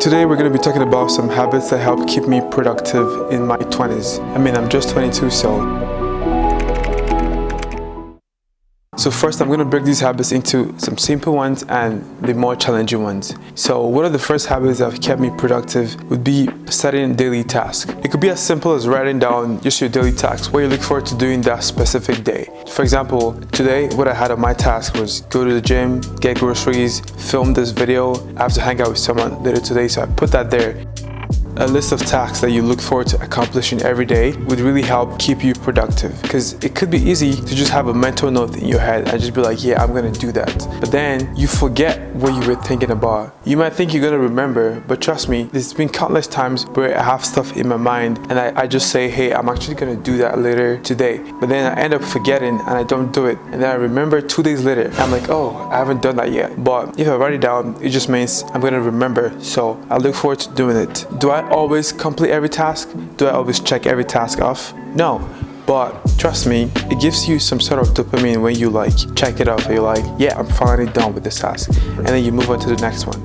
Today we're going to be talking about some habits that help keep me productive in my 20s. I'm just 22, So first I'm going to break these habits into some simple ones and the more challenging ones. So one of the first habits that have kept me productive would be setting daily tasks. It could be as simple as writing down just your daily tasks, what you look forward to doing that specific day. For example, today what I had on my task was go to the gym, get groceries, film this video. I have to hang out with someone later today, so I put that there. A list of tasks that you look forward to accomplishing every day would really help keep you productive, because it could be easy to just have a mental note in your head and just be like, yeah, I'm gonna do that. But then you forget what you were thinking about. You might think you're gonna remember, but trust me, there's been countless times where I have stuff in my mind and I just say, hey, I'm actually gonna do that later today. But then I end up forgetting and I don't do it. And then I remember 2 days later, I'm like, oh, I haven't done that yet. But if I write it down, it just means I'm gonna remember. So I look forward to doing it. Do I always complete every task? Do I always check every task off? No, but trust me, it gives you some sort of dopamine when you check it off and you're like, yeah, I'm finally done with this task, and then you move on to the next one.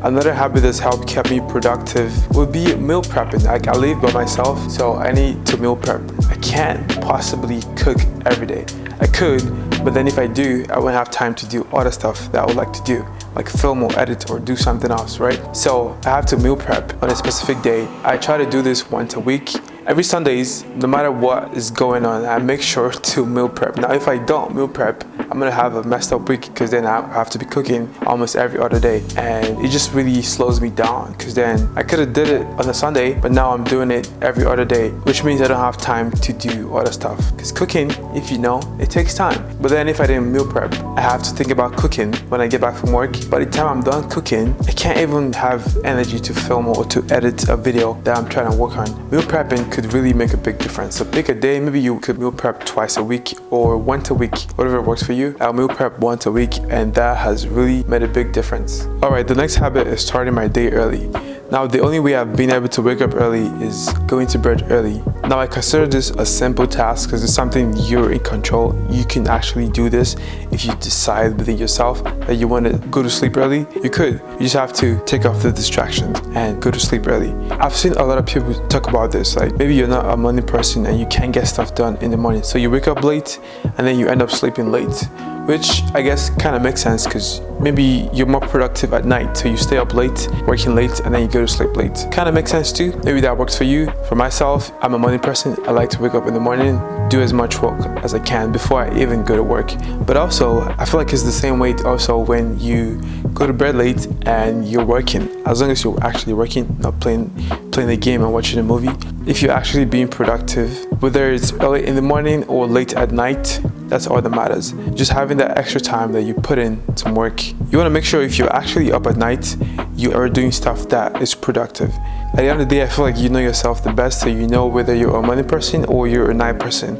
Another habit that's helped keep me productive would be meal prepping. I live by myself, so I need to meal prep. I can't possibly cook every day. I could, but then if I do, I won't have time to do other stuff that I would like to do, like film or edit or do something else, right? So I have to meal prep on a specific day. I try to do this once a week. Every Sundays, no matter what is going on, I make sure to meal prep. Now, if I don't meal prep, I'm gonna have a messed up week, because then I have to be cooking almost every other day, and it just really slows me down, because then I could have did it on a Sunday, but now I'm doing it every other day, which means I don't have time to do other stuff, because cooking, if you know, it takes time. But then if I didn't meal prep, I have to think about cooking when I get back from work. By the time I'm done cooking, I can't even have energy to film or to edit a video that I'm trying to work on. Meal prepping could really make a big difference. So pick a day, maybe you could meal prep twice a week or once a week, whatever works for you. I'll meal prep once a week, and that has really made a big difference. Alright, the next habit is starting my day early. Now, the only way I've been able to wake up early is going to bed early. Now, I consider this a simple task because it's something you're in control. You can actually do this if you decide within yourself that you want to go to sleep early. You could. You just have to take off the distractions and go to sleep early. I've seen a lot of people talk about this, like maybe you're not a morning person and you can't get stuff done in the morning. So you wake up late and then you end up sleeping late, which I guess kind of makes sense, because maybe you're more productive at night, so you stay up late, working late, and then you go to sleep late. Kind of makes sense too. Maybe that works for you. For myself, I'm a morning person. I like to wake up in the morning, do as much work as I can before I even go to work. But also, I feel like it's the same way also when you go to bed late and you're working. As long as you're actually working, not playing a game and watching a movie. If you're actually being productive, whether it's early in the morning or late at night, that's all that matters. Just having that extra time that you put in some work. You want to make sure if you're actually up at night, you are doing stuff that is productive. At the end of the day, I feel like you know yourself the best, so you know whether you're a morning person or you're a night person.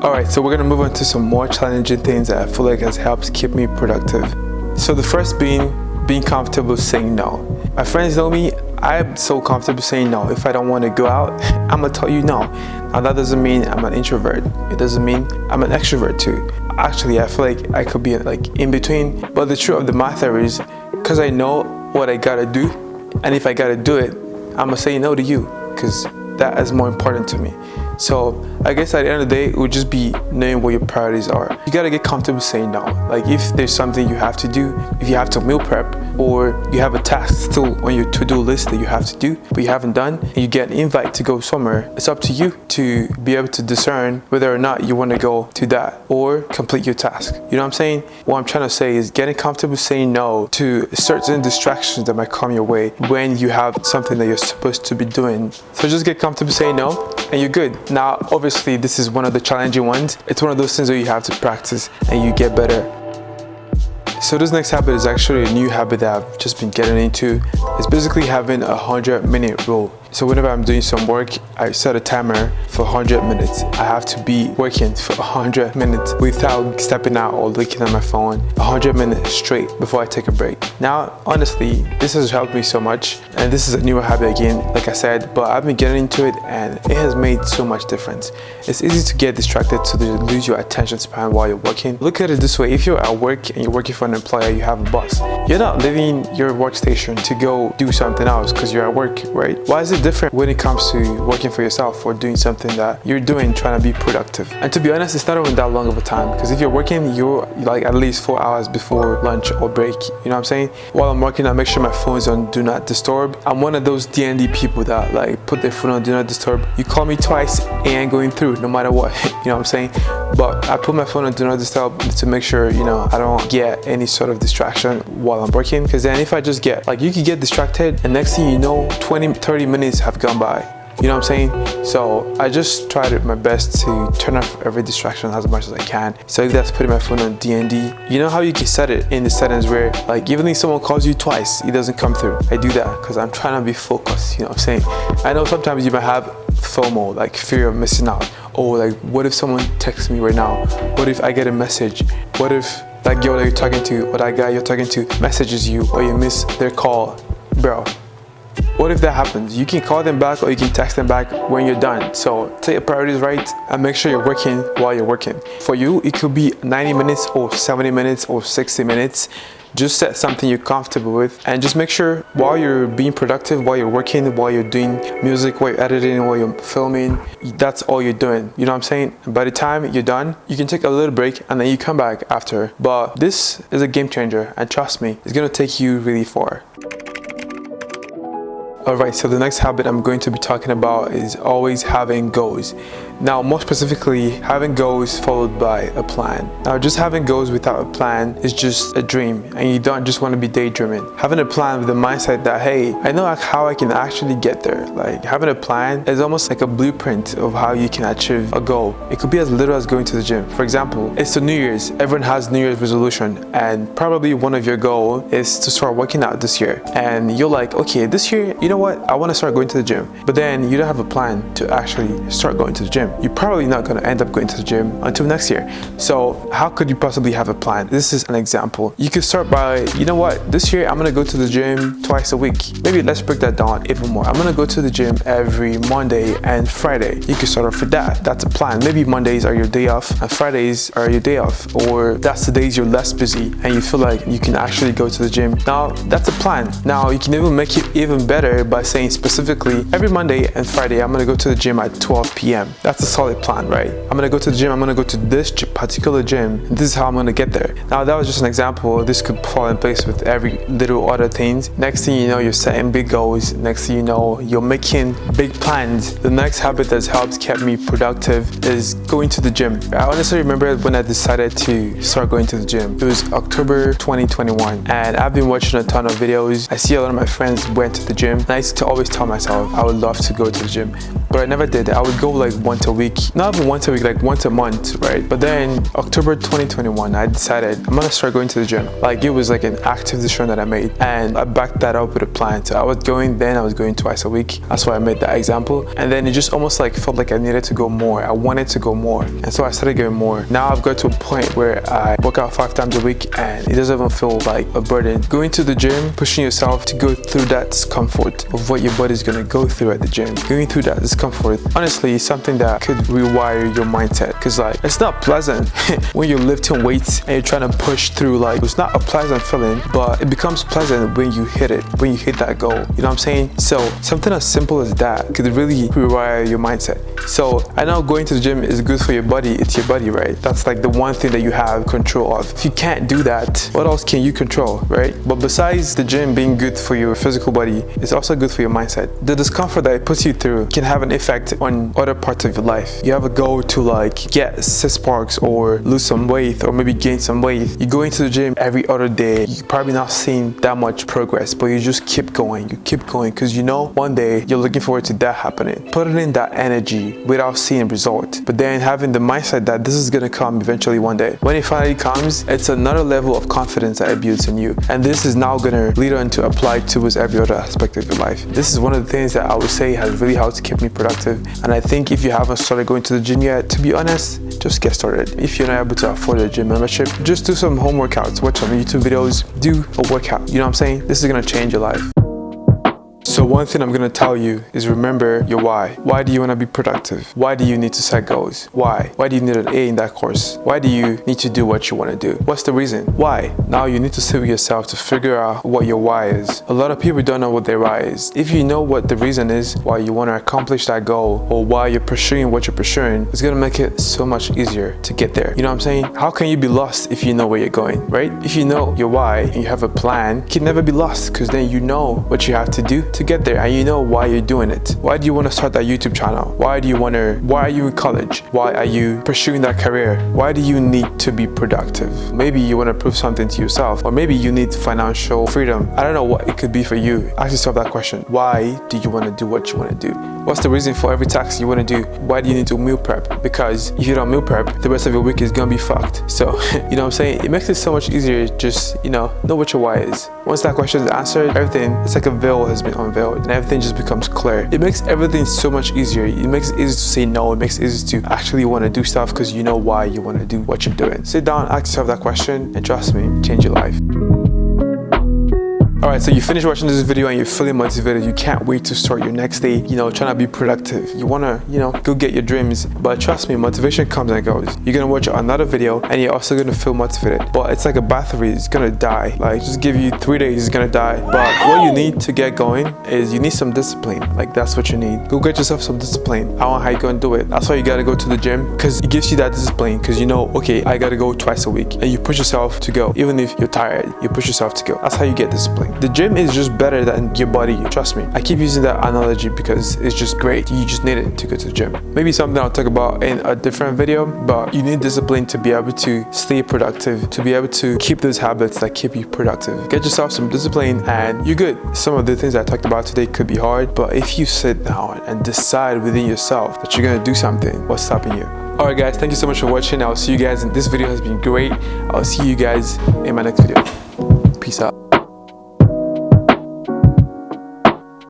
Alright, so we're going to move on to some more challenging things that I feel like has helped keep me productive. So the first being comfortable saying no. My friends know me, I'm so comfortable saying no. If I don't want to go out, I'm gonna tell you no. Now that doesn't mean I'm an introvert. It doesn't mean I'm an extrovert too. Actually, I feel like I could be in between. But the truth of the matter is, because I know what I gotta do, and if I gotta do it, I'm gonna say no to you, because that is more important to me. So I guess at the end of the day, it would just be knowing what your priorities are. You gotta get comfortable saying no. Like if there's something you have to do, if you have to meal prep, or you have a task still on your to-do list that you have to do, but you haven't done, and you get an invite to go somewhere, it's up to you to be able to discern whether or not you want to go to that or complete your task. You know what I'm saying? What I'm trying to say is getting comfortable saying no to certain distractions that might come your way when you have something that you're supposed to be doing. So just get comfortable saying no, and you're good. Now, obviously, this is one of the challenging ones. It's one of those things where you have to practice and you get better. So this next habit is actually a new habit that I've just been getting into. It's basically having a 100-minute rule. So whenever I'm doing some work, I set a timer for 100 minutes. I have to be working for 100 minutes without stepping out or looking at my phone, 100 minutes straight before I take a break. Now, honestly, this has helped me so much, and this is a newer habit again, like I said, but I've been getting into it and it has made so much difference. It's easy to get distracted, to lose your attention span while you're working. Look at it this way: if you're at work and you're working for an employer, you have a boss. You're not leaving your workstation to go do something else because you're at work, right? Why is it different when it comes to working for yourself or doing something that you're doing trying to be productive? And to be honest, it's not even that long of a time, because if you're working, you're like at least 4 hours before lunch or break. You know what I'm saying? While I'm working, I make sure my phone's on do not disturb. I'm one of those DND people that like put their phone on do not disturb. You call me twice, it ain't going through no matter what. You know what I'm saying? But I put my phone on do not disturb to make sure, you know, I don't get any sort of distraction while I'm working, because then if I just get like, you could get distracted and next thing you know 20-30 minutes have gone by. You know what I'm saying? So I just tried my best to turn off every distraction as much as I can. So if that's putting my phone on DND, you know how you can set it in the settings where like even if someone calls you twice, it doesn't come through. I do that because I'm trying to be focused, you know what I'm saying? I know sometimes you might have FOMO, like fear of missing out. Or like, what if someone texts me right now? What if I get a message? What if that girl that you're talking to or that guy you're talking to messages you or you miss their call? Bro, what if that happens? You can call them back or you can text them back when you're done. So take your priorities right and make sure you're working while you're working. For you, it could be 90 minutes or 70 minutes or 60 minutes. Just set something you're comfortable with and just make sure while you're being productive, while you're working, while you're doing music, while you're editing, while you're filming, that's all you're doing. You know what I'm saying? By the time you're done, you can take a little break and then you come back after. But this is a game changer, and trust me, it's gonna take you really far. Alright, so the next habit I'm going to be talking about is always having goals. Now, more specifically, having goals followed by a plan. Now, just having goals without a plan is just a dream, and you don't just want to be daydreaming. Having a plan with the mindset that, hey, I know how I can actually get there. Like, having a plan is almost like a blueprint of how you can achieve a goal. It could be as little as going to the gym. For example, it's the New Year's. Everyone has New Year's resolution, and probably one of your goals is to start working out this year. And you're like, okay, this year, you know what? I want to start going to the gym. But then you don't have a plan to actually start going to the gym. You're probably not going to end up going to the gym until next year. So how could you possibly have a plan? This is an example. You could start by, you know what? This year I'm going to go to the gym twice a week. Maybe let's break that down even more. I'm going to go to the gym every Monday and Friday. You can start off with that. That's a plan. Maybe Mondays are your day off and Fridays are your day off. Or that's the days you're less busy and you feel like you can actually go to the gym. Now, that's a plan. Now, you can even make it even better by saying specifically every Monday and Friday I'm gonna go to the gym at 12 p.m. That's a solid plan, right? I'm gonna go to the gym, I'm gonna go to this particular gym, and this is how I'm gonna get there. Now, that was just an example. This could fall in place with every little other things. Next thing you know, you're setting big goals. Next thing you know, you're making big plans. The next habit that's helped keep me productive is going to the gym. I honestly remember when I decided to start going to the gym. It was October 2021, and I've been watching a ton of videos. I see a lot of my friends went to the gym, and I used to always tell myself I would love to go to the gym, but I never did. I would go like once a week, not even once a week, like once a month, right? But then October 2021, I decided I'm gonna start going to the gym. Like, it was like an active decision that I made, and I backed that up with a plan. So I was going twice a week. That's why I made that example. And then it just almost like felt like I needed to go more. I wanted to go more, and so I started going more. Now I've got to a point where I work out 5 times a week, and it doesn't even feel like a burden. Going to the gym, pushing yourself to go through that discomfort of what your body's gonna go through at the gym. Going through that discomfort, honestly, is something that could rewire your mindset, because like, it's not pleasant when you're lifting weights and you're trying to push through. Like, it's not a pleasant feeling, but it becomes pleasant when you hit it, when you hit that goal. You know what I'm saying? So something as simple as that could really rewire your mindset. So I know going to the gym is good for your body. It's your body, right? That's like the one thing that you have control of. If you can't do that, what else can you control, right? But besides the gym being good for your physical body, it's also good for your mindset. The discomfort that it puts you through can have an effect on other parts of your life. You have a goal to like get 6 packs or lose some weight or maybe gain some weight. You go into the gym every other day. You're probably not seeing that much progress, but you just keep going. You keep going because you know one day you're looking forward to that happening. Putting in that energy without seeing result, but then having the mindset that this is gonna come eventually one day. When it finally comes, it's another level of confidence that it builds in you, and this is now gonna lead on to apply towards every other aspect of your life. This is one of the things that I would say has really helped to keep me productive, and I think if you haven't started going to the gym yet, to be honest, just get started. If you're not able to afford a gym membership, just do some home workouts, watch some YouTube videos, do a workout. You know what I'm saying? This is gonna change your life. So one thing I'm gonna tell you is remember your why. Why do you wanna be productive? Why do you need to set goals? Why? Why do you need an A in that course? Why do you need to do what you wanna do? What's the reason? Why? Now you need to sit with yourself to figure out what your why is. A lot of people don't know what their why is. If you know what the reason is why you wanna accomplish that goal or why you're pursuing what you're pursuing, it's gonna make it so much easier to get there. You know what I'm saying? How can you be lost if you know where you're going, right? If you know your why and you have a plan, you can never be lost because then you know what you have to do to get there and you know why you're doing it. Why do you want to start that YouTube channel? Why are you in college? Why are you pursuing that career? Why do you need to be productive? Maybe you want to prove something to yourself, or maybe you need financial freedom. I don't know what it could be for you. Ask yourself that question. Why do you want to do what you want to do? What's the reason for every task you want to do? Why do you need to meal prep? Because if you don't meal prep, the rest of your week is gonna be fucked. So, you know what I'm saying? It makes it so much easier just, know what your why is. Once that question is answered, everything, it's like a veil has been unveiled and everything just becomes clear. It makes everything so much easier. It makes it easy to say no. It makes it easy to actually want to do stuff because you know why you want to do what you're doing. Sit down, ask yourself that question, and trust me, change your life. Alright, so you finish watching this video and you're feeling motivated. You can't wait to start your next day, trying to be productive. You wanna, go get your dreams. But trust me, motivation comes and goes. You're gonna watch another video and you're also gonna feel motivated. But it's like a battery, it's gonna die. Like, just give you 3 days, it's gonna die. But what you need to get going is you need some discipline. Like, that's what you need. Go get yourself some discipline. I don't know how you're gonna do it. That's why you gotta go to the gym, because it gives you that discipline. Because okay, I gotta go twice a week. And you push yourself to go. Even if you're tired, you push yourself to go. That's how you get discipline. The gym is just better than your body, trust me. I keep using that analogy because it's just great. You just need it to go to the gym. Maybe something I'll talk about in a different video, but you need discipline to be able to stay productive, to be able to keep those habits that keep you productive. Get yourself some discipline and you're good. Some of the things I talked about today could be hard, but if you sit down and decide within yourself that you're gonna do something, what's stopping you? Alright guys, thank you so much for watching. I'll see you guys in this video. Has been great. I'll see you guys in my next video.